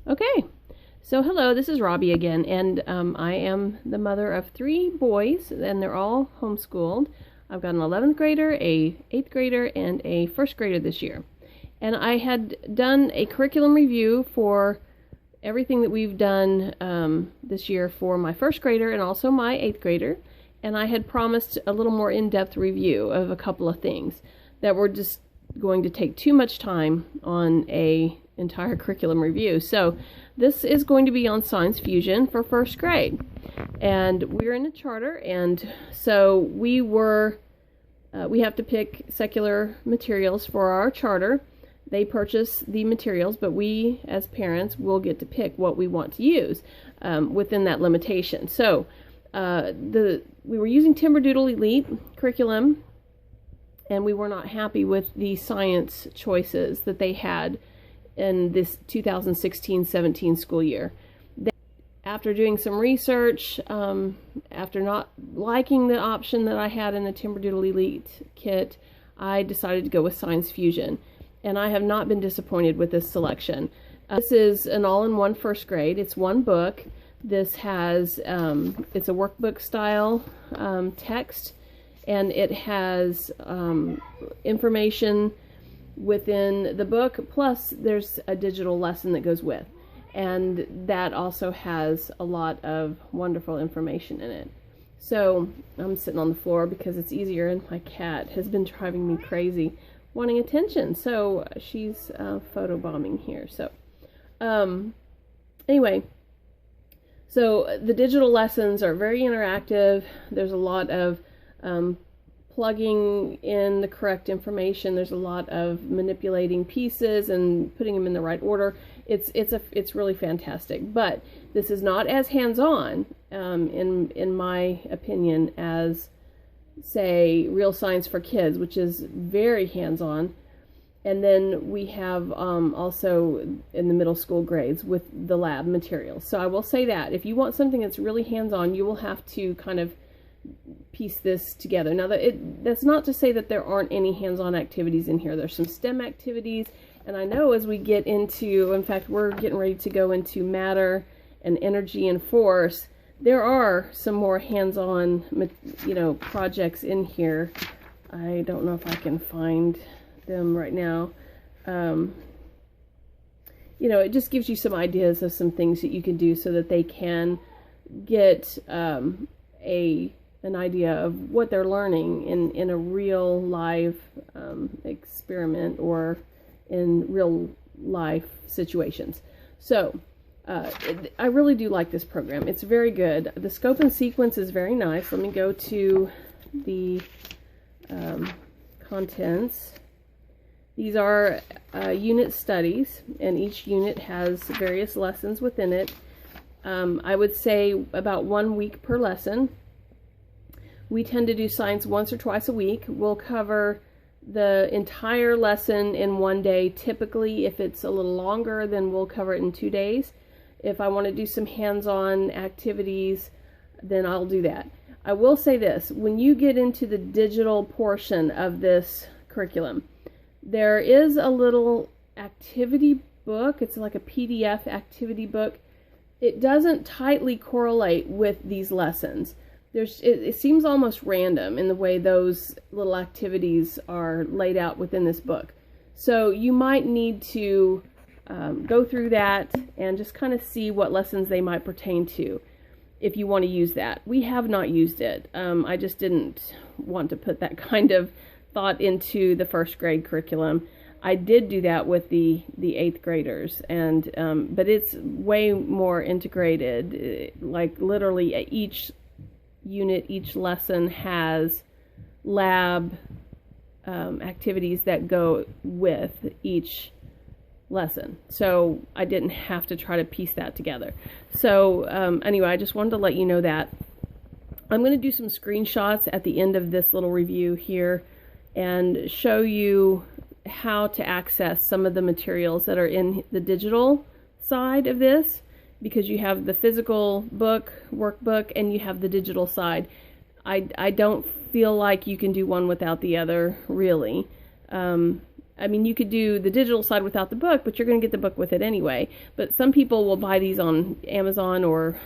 Okay, so hello, this is Robbie again, and I am the mother of 3 boys, and they're all homeschooled. I've got an 11th grader, a 8th grader, and a 1st grader this year. And I had done a curriculum review for everything that we've done this year for my 1st grader and also my 8th grader, and I had promised a little more in-depth review of a couple of things that were just going to take too much time on a entire curriculum review. So this is going to be on Science Fusion for 1st grade, and we're in a charter, and so we have to pick secular materials for our charter. They purchase the materials, but we as parents will get to pick what we want to use within that limitation. So we were using Timberdoodle Elite curriculum, and we were not happy with the science choices that they had in this 2016-17 school year. After doing some research, after not liking the option that I had in the Timberdoodle Elite kit, I decided to go with Science Fusion, and I have not been disappointed with this selection. This is an all-in-one 1st grade. It's one book. This has, it's a workbook style text, and it has information within the book, plus there's a digital lesson that goes with, and that also has a lot of wonderful information in it. So I'm sitting on the floor because it's easier, and my cat has been driving me crazy wanting attention, so she's photobombing here. So anyway, so the digital lessons are very interactive. There's a lot of plugging in the correct information. There's a lot of manipulating pieces and putting them in the right order. It's really fantastic. But this is not as hands-on, in my opinion, as, say, Real Science for Kids, which is very hands-on. And then we have also in the middle school grades with the lab materials. So I will say that if you want something that's really hands-on, you will have to kind of piece this together. Now, that's not to say that there aren't any hands-on activities in here. There's some STEM activities, and I know as we get into, in fact, we're getting ready to go into matter and energy and force, there are some more hands-on, projects in here. I don't know if I can find them right now. It just gives you some ideas of some things that you can do so that they can get an idea of what they're learning in a real live experiment or in real life situations. So I really do like this program. It's very good. The scope and sequence is very nice. Let me go to the contents. These are unit studies, and each unit has various lessons within it. I would say about 1 week per lesson. We tend to do science once or twice a week. We'll cover the entire lesson in 1 day. Typically, if it's a little longer, then we'll cover it in 2 days. If I want to do some hands-on activities, then I'll do that. I will say this, when you get into the digital portion of this curriculum, there is a little activity book. It's like a PDF activity book. It doesn't tightly correlate with these lessons. It seems almost random in the way those little activities are laid out within this book. So you might need to go through that and just kind of see what lessons they might pertain to if you want to use that. We have not used it. I just didn't want to put that kind of thought into the 1st grade curriculum. I did do that with the 8th graders, and but it's way more integrated. Like literally each unit, each lesson has lab activities that go with each lesson. So I didn't have to try to piece that together. So anyway, I just wanted to let you know that. I'm going to do some screenshots at the end of this little review here and show you how to access some of the materials that are in the digital side of this, because you have the physical book, workbook, and you have the digital side. I don't feel like you can do one without the other, really. I mean, you could do the digital side without the book, but you're going to get the book with it anyway. But some people will buy these on Amazon or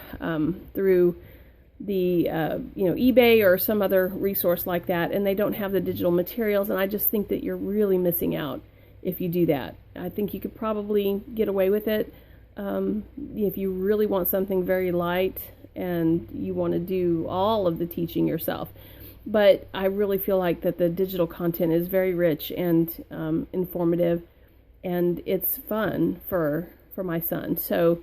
through the eBay or some other resource like that, and they don't have the digital materials, and I just think that you're really missing out if you do that. I think you could probably get away with it if you really want something very light and you want to do all of the teaching yourself. But I really feel like that the digital content is very rich and informative, and it's fun for my son. So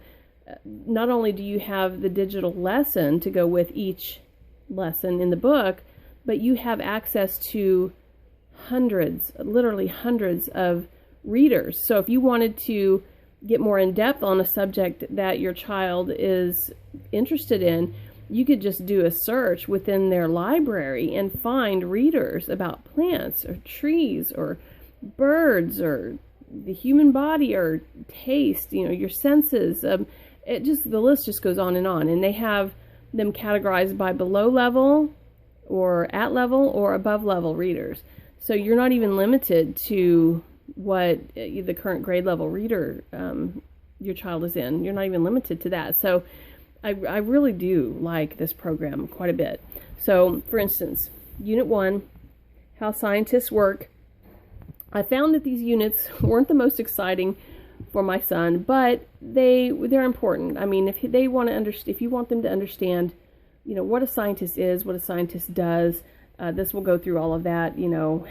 not only do you have the digital lesson to go with each lesson in the book, but you have access to hundreds, literally hundreds of readers. So if you wanted to get more in depth on a subject that your child is interested in, you could just do a search within their library and find readers about plants or trees or birds or the human body or taste, your senses. The list just goes on, and they have them categorized by below level or at level or above level readers. So you're not even limited to what the current grade level reader your child is in. You're not even limited to that. So I really do like this program quite a bit. So, for instance, Unit 1, How Scientists Work. I found that these units weren't the most exciting for my son, but they're important. I mean, if you want them to understand, what a scientist is, what a scientist does, this will go through all of that.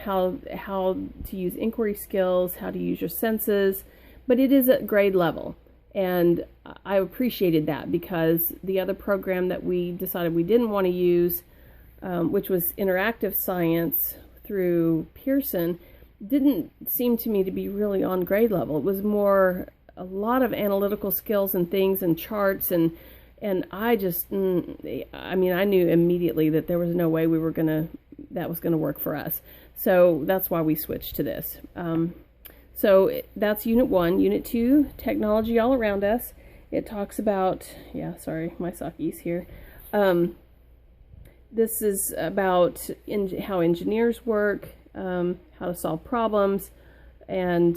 How to use inquiry skills, how to use your senses, but it is at grade level. And I appreciated that, because the other program that we decided we didn't want to use, which was interactive science through Pearson, didn't seem to me to be really on grade level. It was more a lot of analytical skills and things and charts, and I just, I knew immediately that there was no way that was gonna work for us. So that's why we switched to this. So that's Unit 1. Unit 2, Technology All Around Us. It talks about, sorry, my saki's here. This is about how engineers work, how to solve problems, and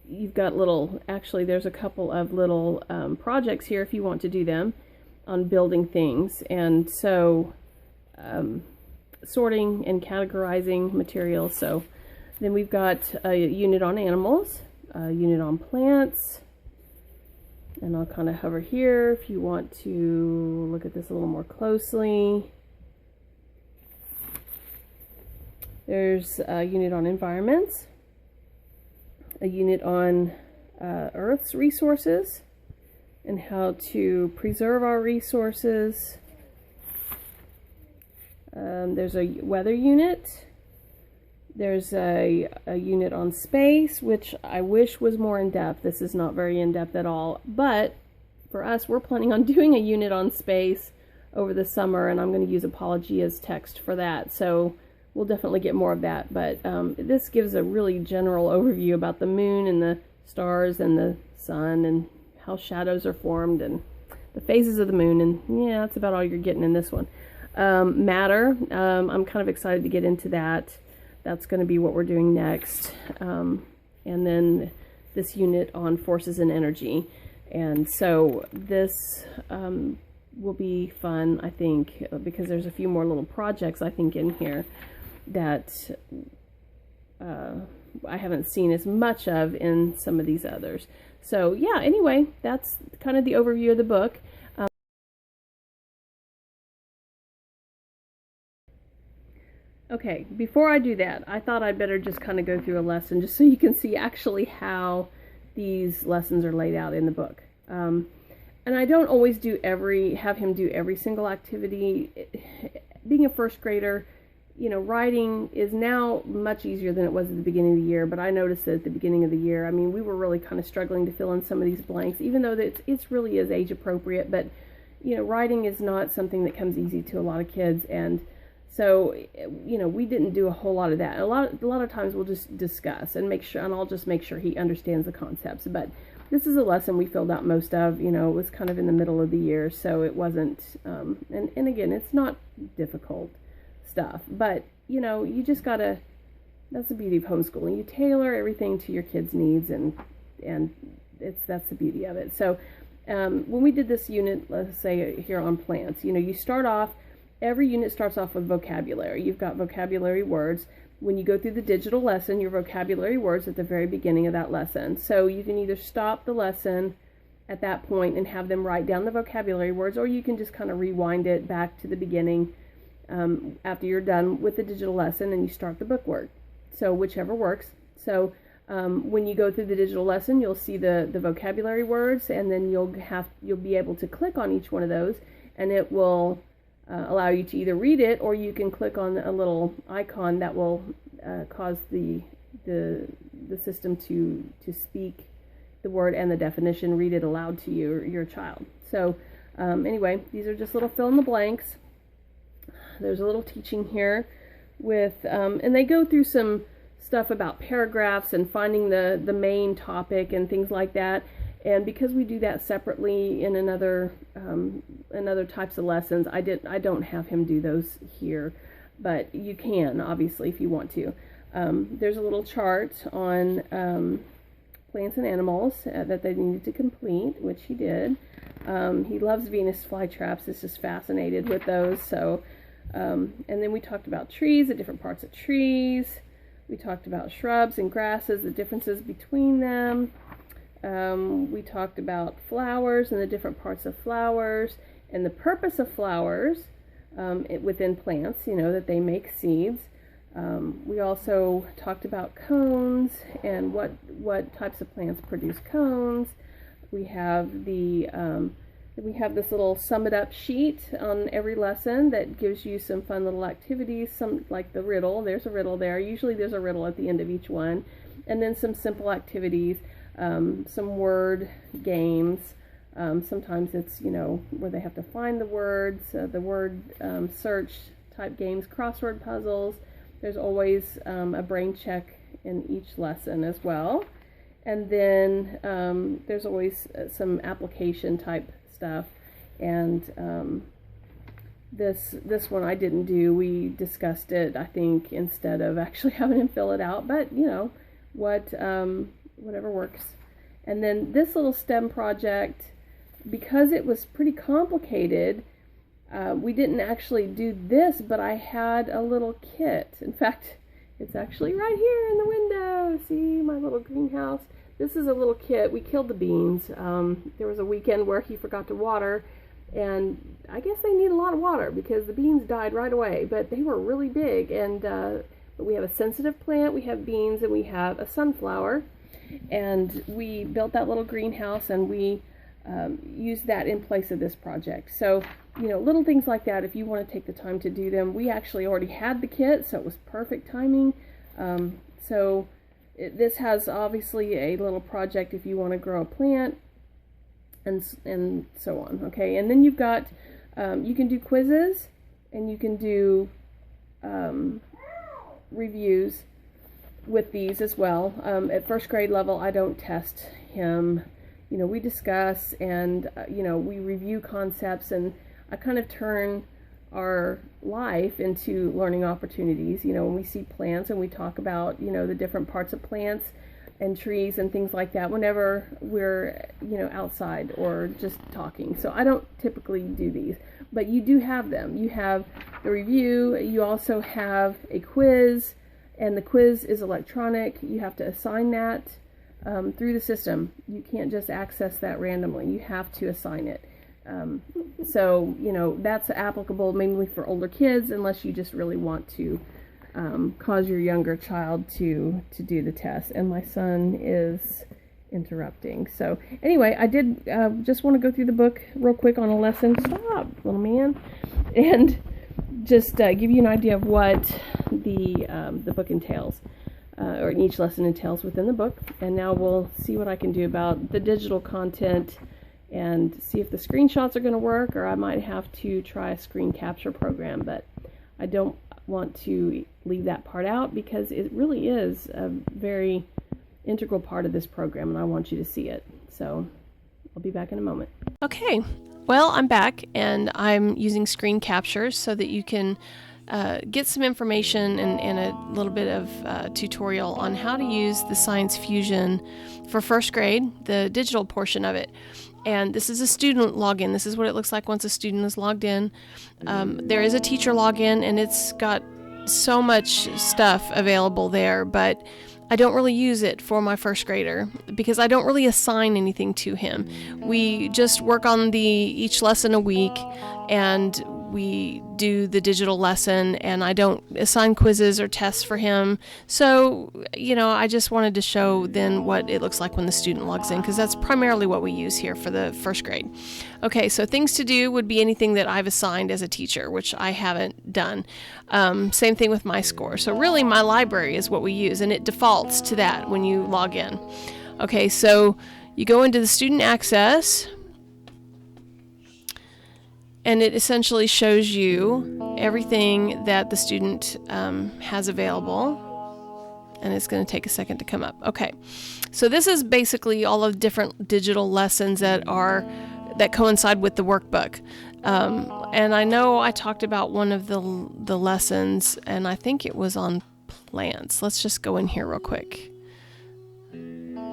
you've got there's a couple of little projects here if you want to do them on building things. And so sorting and categorizing materials. So then we've got a unit on animals, a unit on plants, and I'll kind of hover here if you want to look at this a little more closely. There's a unit on environments, a unit on Earth's resources and how to preserve our resources. There's a weather unit. There's a unit on space, which I wish was more in-depth. This is not very in-depth at all, but for us, we're planning on doing a unit on space over the summer, and I'm going to use Apology as text for that, so we'll definitely get more of that. But this gives a really general overview about the moon and the stars and the sun and how shadows are formed and the phases of the moon, and yeah, that's about all you're getting in this one. Matter, I'm kind of excited to get into that. That's going to be what we're doing next. And then this unit on forces and energy. And so this will be fun, I think, because there's a few more little projects, I think, in here that I haven't seen as much of in some of these others. So yeah, anyway, that's kind of the overview of the book. Okay, before I do that, I thought I'd better just kind of go through a lesson just so you can see actually how these lessons are laid out in the book. And I don't always have him do every single activity. Being a first grader, writing is now much easier than it was at the beginning of the year, but I noticed that at the beginning of the year, we were really kind of struggling to fill in some of these blanks, even though it's really is age appropriate, but writing is not something that comes easy to a lot of kids. And so, we didn't do a whole lot of that. A lot of times we'll just discuss and make sure, and I'll just make sure he understands the concepts. But this is a lesson we filled out most of. It was kind of in the middle of the year, so it wasn't. And again, it's not difficult stuff, but you just gotta that's the beauty of homeschooling. You tailor everything to your kids' needs, and that's the beauty of it. So when we did this unit, let's say here on plants, you start off, every unit starts off with vocabulary. You've got vocabulary words. When you go through the digital lesson, your vocabulary words at the very beginning of that lesson. So you can either stop the lesson at that point and have them write down the vocabulary words, or you can just kind of rewind it back to the beginning after you're done with the digital lesson and you start the book work. So whichever works. So when you go through the digital lesson, you'll see the vocabulary words, and then you'll be able to click on each one of those, and it will allow you to either read it, or you can click on a little icon that will cause the system to speak the word and the definition, read it aloud to your child. So anyway, these are just little fill in the blanks. There's a little teaching here with, and they go through some stuff about paragraphs and finding the main topic and things like that. And because we do that separately in another types of lessons, I don't have him do those here, but you can obviously if you want to. There's a little chart on plants and animals that they needed to complete, which he did. He loves Venus flytraps. Is just fascinated with those. So, and then we talked about trees, the different parts of trees. We talked about shrubs and grasses, the differences between them. We talked about flowers and the different parts of flowers and the purpose of flowers within plants, that they make seeds. We also talked about cones and what types of plants produce cones. We have this little sum it up sheet on every lesson that gives you some fun little activities, some like the riddle. There's a riddle there. Usually there's a riddle at the end of each one, and then some simple activities, some word games. Sometimes it's where they have to find the words, the word search type games, crossword puzzles. There's always a brain check in each lesson as well. And then there's always some application type stuff. And this one I didn't do. We discussed it, I think, instead of actually having him fill it out. But, whatever works. And then this little STEM project, because it was pretty complicated, we didn't actually do this, but I had a little kit. In fact, it's actually right here in the window. See my little greenhouse? This is a little kit. We killed the beans. There was a weekend where he forgot to water, and I guess they need a lot of water because the beans died right away, but they were really big. And but we have a sensitive plant, we have beans, and we have a sunflower. And we built that little greenhouse, and we used that in place of this project. So, little things like that, if you want to take the time to do them. We actually already had the kit, so it was perfect timing. This has obviously a little project if you want to grow a plant, and so on. Okay, and then you've got, you can do quizzes, and you can do reviews with these as well. At first grade level, I don't test him. We discuss and, we review concepts, and I kind of turn our life into learning opportunities. When we see plants and we talk about, the different parts of plants and trees and things like that whenever we're, outside or just talking. So I don't typically do these, but you do have them. You have the review, you also have a quiz, and the quiz is electronic. You have to assign that through the system. You can't just access that randomly. You have to assign it. So, that's applicable mainly for older kids, unless you just really want to cause your younger child to do the test. And my son is interrupting. So anyway, I did just want to go through the book real quick on a lesson. Stop, little man. And just give you an idea of what the book entails, or each lesson entails within the book. And now we'll see what I can do about the digital content and see if the screenshots are going to work, or I might have to try a screen capture program. But I don't want to leave that part out because it really is a very integral part of this program, and I want you to see it. So I'll be back in a moment. Okay. Well, I'm back, and I'm using screen captures so that you can get some information and a little bit of tutorial on how to use the Science Fusion for first grade, the digital portion of it. And this is a student login. This is what it looks like once a student is logged in. There is a teacher login, and it's got so much stuff available there, but I don't really use it for my first grader because I don't really assign anything to him. We just work on each lesson a week, and we do the digital lesson, and I don't assign quizzes or tests for him. So, I just wanted to show then what it looks like when the student logs in, because that's primarily what we use here for the first grade. Okay, so things to do would be anything that I've assigned as a teacher, which I haven't done. Same thing with my score. So really my library is what we use, and it defaults to that when you log in. Okay, so you go into the student access, and it essentially shows you everything that the student has available. And it's going to take a second to come up. Okay, so this is basically all of different digital lessons that coincide with the workbook. And I know I talked about one of the lessons, and I think it was on plants. Let's just go in here real quick.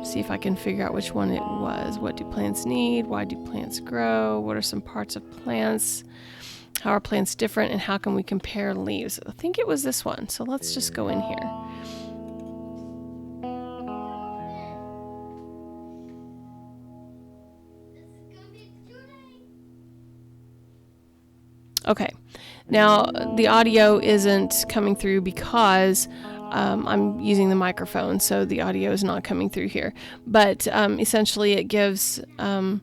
See if I can figure out which one it was. What do plants need? Why do plants grow? What are some parts of plants? How are plants different, and how can we compare leaves? I think it was this one. So let's just go in here. Okay, now the audio isn't coming through because I'm using the microphone, so the audio is not coming through here. But essentially it gives a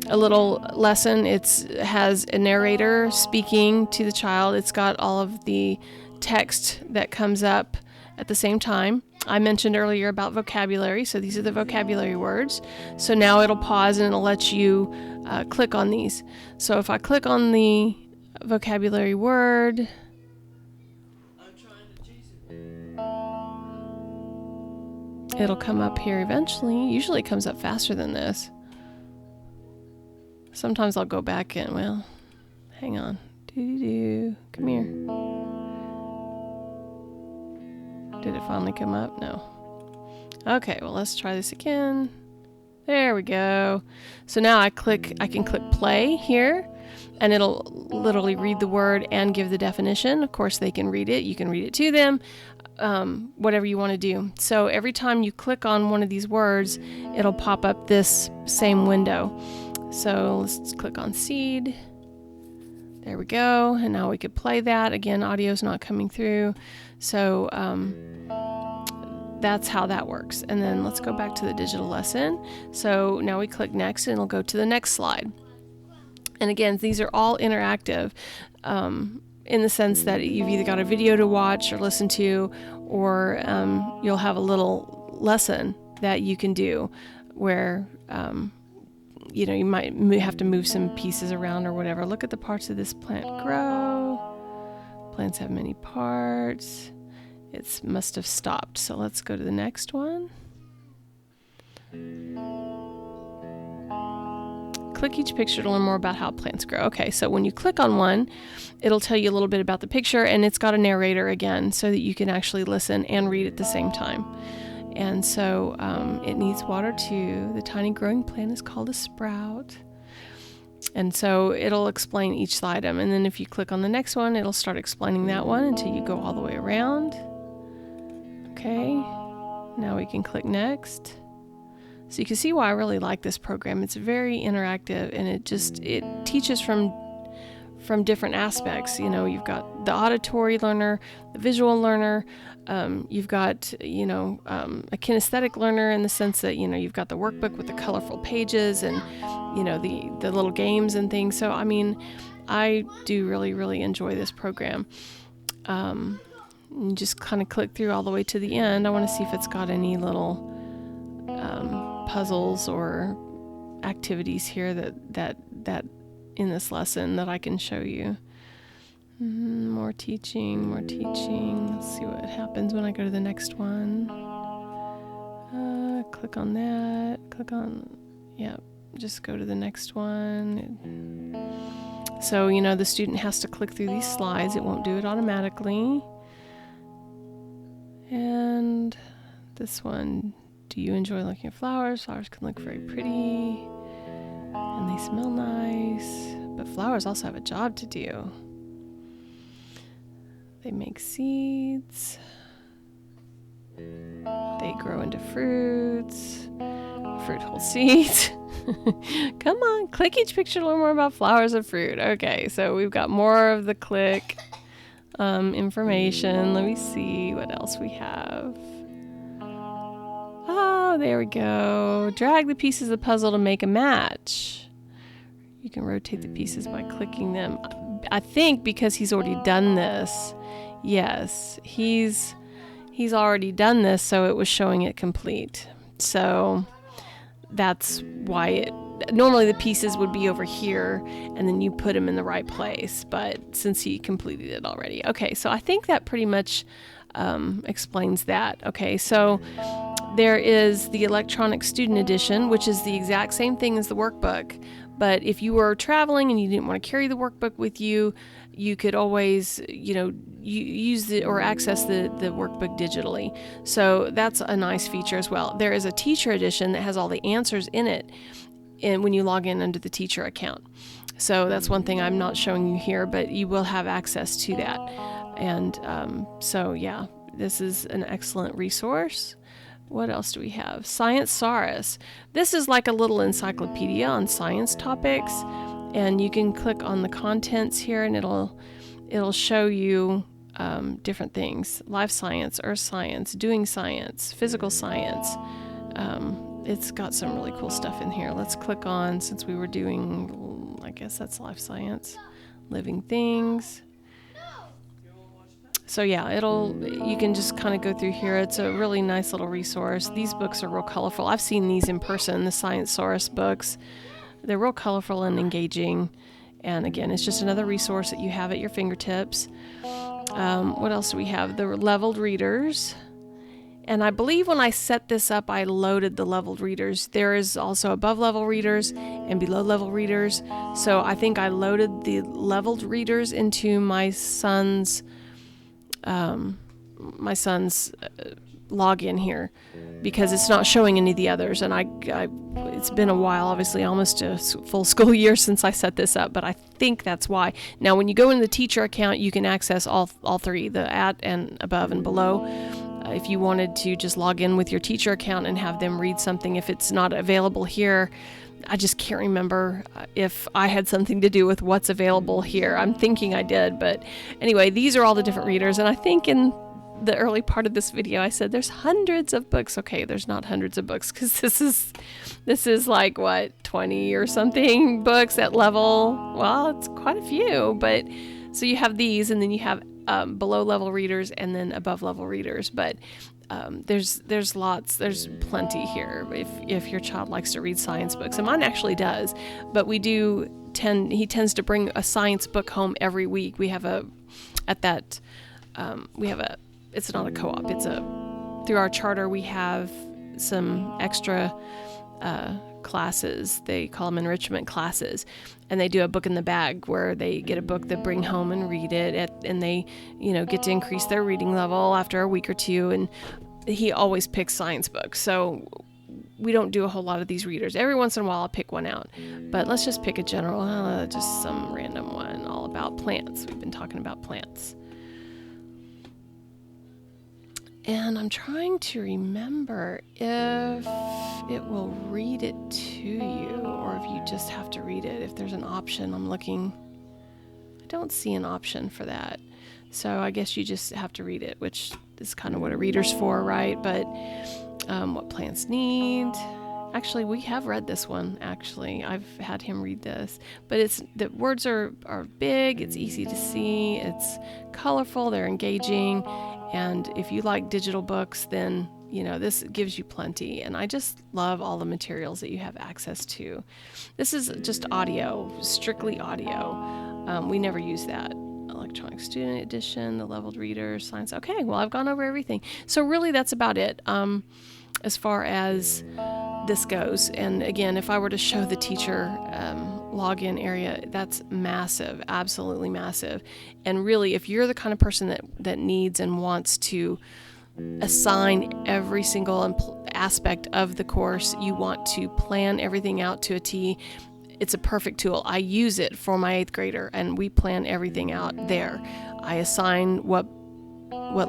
little lesson. It has a narrator speaking to the child. It's got all of the text that comes up at the same time. I mentioned earlier about vocabulary, so these are the vocabulary words. So now it'll pause and it'll let you click on these. So if I click on the vocabulary word, it'll come up here eventually. Usually it comes up faster than this. Sometimes I'll go back and, well, hang on. Come here. Did it finally come up? No. Okay, well, let's try this again. There we go. So now I can click play here, and it'll literally read the word and give the definition. Of course, they can read it. You can read it to them, whatever you want to do. So every time you click on one of these words, it'll pop up this same window. So let's click on seed. There we go. And now we could play that. Again, audio's not coming through. So that's how that works. And then let's go back to the digital lesson. So now we click next, and it'll go to the next slide. And again, these are all interactive in the sense that you've either got a video to watch or listen to, or you'll have a little lesson that you can do where you might have to move some pieces around or whatever. Look at the parts of this plant grow. Plants have many parts. It must have stopped. So let's go to the next one. Click each picture to learn more about how plants grow. Okay, so when you click on one, it'll tell you a little bit about the picture, and it's got a narrator again so that you can actually listen and read at the same time. And so it needs water too. The tiny growing plant is called a sprout. And so it'll explain each item. And then if you click on the next one, it'll start explaining that one until you go all the way around. Okay, now we can click next. So you can see why I really like this program. It's very interactive, and it teaches from different aspects. You've got the auditory learner, the visual learner, you've got, a kinesthetic learner in the sense that, you've got the workbook with the colorful pages and, the little games and things. So, I do really, really enjoy this program. You just kind of click through all the way to the end. I want to see if it's got any little puzzles or activities here that in this lesson that I can show you. More teaching. Let's see what happens when I go to the next one. Click on that. Just go to the next one. So, you know, the student has to click through these slides. It won't do it automatically. And this one, do you enjoy looking at flowers? Flowers can look very pretty and they smell nice, but flowers also have a job to do. They make seeds. They grow into fruits. Fruit holds seeds. Come on, click each picture to learn more about flowers and fruit. Okay, so we've got more of the click information. Let me see what else we have. Oh, there we go. Drag the pieces of the puzzle to make a match. You can rotate the pieces by clicking them. I think because he's already done this. Yes, he's already done this, so it was showing it complete. So that's why normally the pieces would be over here and then you put them in the right place, but since he completed it already. Okay, so I think that pretty much explains that. Okay, so there is the electronic student edition, which is the exact same thing as the workbook, but if you were traveling and you didn't want to carry the workbook with you, you could always, use or access the workbook digitally. So that's a nice feature as well. There is a teacher edition that has all the answers in it, and when you log in under the teacher account. So that's one thing I'm not showing you here, but you will have access to that. And so yeah, this is an excellent resource. What else do we have? Science Saurus. This is like a little encyclopedia on science topics, and you can click on the contents here and it'll show you different things: life science, earth science, doing science, physical science. It's got some really cool stuff in here. Let's click on, since we were doing, I guess that's life science, living things. So yeah, you can just kind of go through here. It's a really nice little resource. These books are real colorful. I've seen these in person, the Science Saurus books. They're real colorful and engaging. And again, it's just another resource that you have at your fingertips. What else do we have? The leveled readers. And I believe when I set this up, I loaded the leveled readers. There is also above level readers and below level readers. So I think I loaded the leveled readers into my son's login here, because it's not showing any of the others. And it's been a while, obviously almost a full school year since I set this up, but I think that's why. Now, when you go in the teacher account, you can access all three, the at and above and below. If you wanted to just log in with your teacher account and have them read something, if it's not available here, I just can't remember if I had something to do with what's available here. I'm thinking I did, but anyway, these are all the different readers. And I think in the early part of this video, I said there's hundreds of books. Okay, there's not hundreds of books, because this is like, what, 20 or something books at level. Well, it's quite a few, but so you have these, and then you have below level readers and then above level readers. But there's plenty here if your child likes to read science books, and mine actually does. But he tends to bring a science book home every week. We have it's not a co-op, through our charter we have some extra classes. They call them enrichment classes, and they do a book in the bag where they get a book to bring home and read it, and they get to increase their reading level after a week or two. And he always picks science books, so we don't do a whole lot of these readers. Every once in a while I'll pick one out, but let's just pick a general, just some random one all about plants. We've been talking about plants. And I'm trying to remember if it will read it to you, or if you just have to read it. If there's an option, I'm looking. I don't see an option for that. So I guess you just have to read it, which is kind of what a reader's for, right? But what plants need. Actually, we have read this one. Actually, I've had him read this. But the words are big. It's easy to see. It's colorful. They're engaging. And if you like digital books, then, this gives you plenty. And I just love all the materials that you have access to. This is just audio, strictly audio. We never use that. Electronic Student Edition, the leveled reader, science. Okay, well, I've gone over everything. So really, that's about it. As far as this goes. And again, if I were to show the teacher login area, that's massive, absolutely massive. And really, if you're the kind of person that needs and wants to assign every single aspect of the course, you want to plan everything out to a T, it's a perfect tool. I use it for my 8th grader, and we plan everything out there. I assign what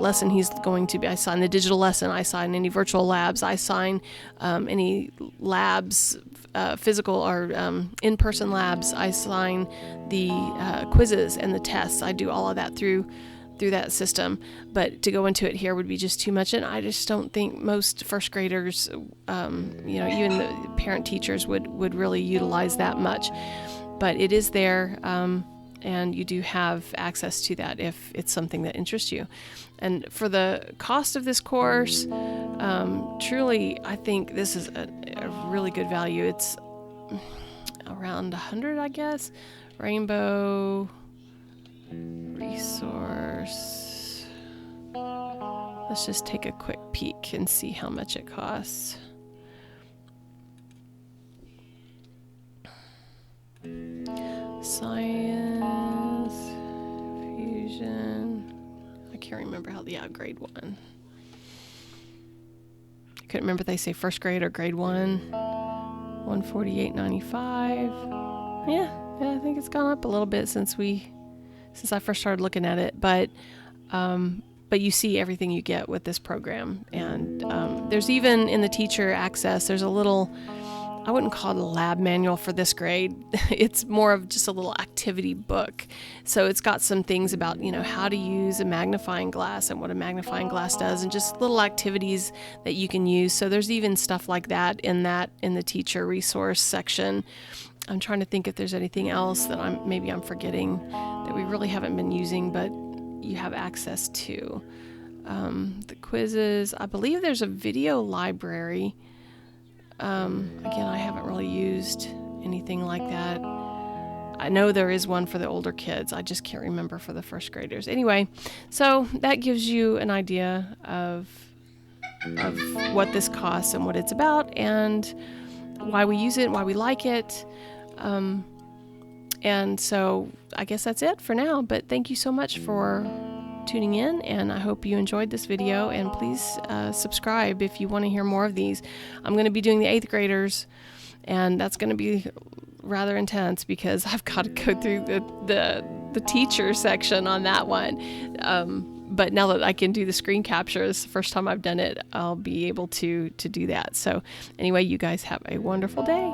lesson he's going to be. I assign the digital lesson. I assign any virtual labs. I assign any labs, physical or in-person labs. I assign the quizzes and the tests. I do all of that through that system. But to go into it here would be just too much, and I just don't think most first graders, even the parent teachers would really utilize that much. But it is there. And you do have access to that if it's something that interests you. And for the cost of this course, truly, I think this is a really good value. It's around $100, I guess. Rainbow resource. Let's just take a quick peek and see how much it costs. Science Fusion. I can't remember grade 1. I couldn't remember if they say first grade or grade 1. $148.95. Yeah, I think it's gone up a little bit since I first started looking at it, but you see everything you get with this program. And there's even in the teacher access, there's a little, I wouldn't call it a lab manual for this grade. It's more of just a little activity book. So it's got some things about, how to use a magnifying glass and what a magnifying glass does, and just little activities that you can use. So there's even stuff like that in the teacher resource section. I'm trying to think if there's anything else that I'm forgetting that we really haven't been using, but you have access to. The quizzes, I believe there's a video library. Again, I haven't really used anything like that. I know there is one for the older kids. I just can't remember for the first graders. Anyway, so that gives you an idea of what this costs and what it's about and why we use it, why we like it. And so I guess that's it for now, but thank you so much for tuning in, and I hope you enjoyed this video, and please subscribe if you want to hear more of these. I'm going to be doing the 8th graders, and that's going to be rather intense because I've got to go through the teacher section on that one. But now that I can do the screen capture, this is the first time I've done it, I'll be able to do that. So anyway, you guys have a wonderful day.